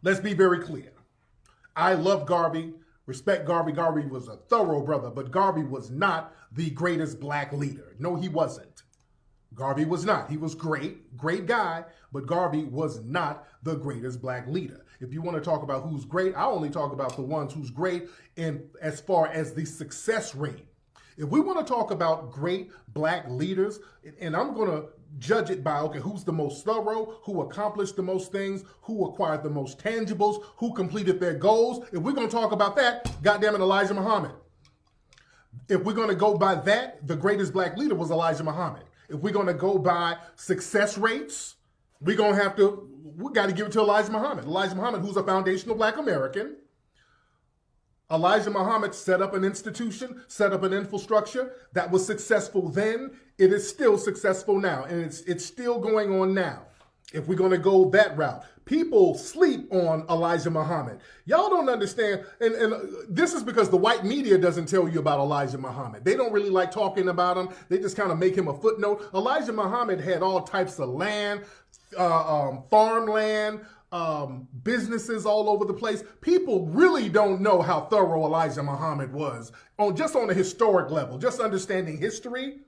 Let's be very clear. I love Garvey, respect Garvey. Garvey was a thorough brother, but Garvey was not the greatest black leader. No, he wasn't. Garvey was not. He was great, great guy, but Garvey was not the greatest black leader. If you want to talk about who's great, I only talk about the ones who's great in as far as the success rate. If we want to talk about great black leaders, and I'm going to judge it by, okay, who's the most thorough, who accomplished the most things, who acquired the most tangibles, who completed their goals. If we're going to talk about that, goddamn it, Elijah Muhammad. If we're going to go by that, the greatest black leader was Elijah Muhammad. If we're going to go by success rates, we got to give it to Elijah Muhammad. Elijah Muhammad, who's a foundational black American. Elijah Muhammad set up an institution, set up an infrastructure that was successful then. It is still successful now, and it's still going on now. If we're going to go that route, people sleep on Elijah Muhammad. Y'all don't understand, and this is because the white media doesn't tell you about Elijah Muhammad. They don't really like talking about him. They just kind of make him a footnote. Elijah Muhammad had all types of land, farmland, businesses all over the place. People really don't know how thorough Elijah Muhammad was just on a historic level, just understanding history.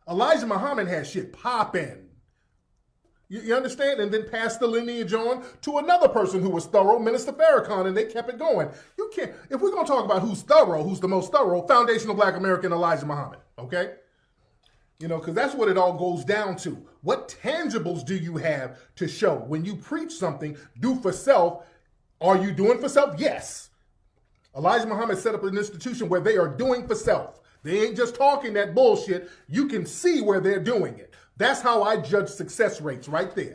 Elijah Muhammad had shit popping. You understand? And then passed the lineage on to another person who was thorough, Minister Farrakhan, and they kept it going. You can't, if we're going to talk about who's thorough, who's the most thorough, foundational black American, Elijah Muhammad, okay? You know, because that's what it all goes down to. What tangibles do you have to show? When you preach something, do for self, are you doing for self? Yes. Elijah Muhammad set up an institution where they are doing for self. They ain't just talking that bullshit. You can see where they're doing it. That's how I judge success rates right there.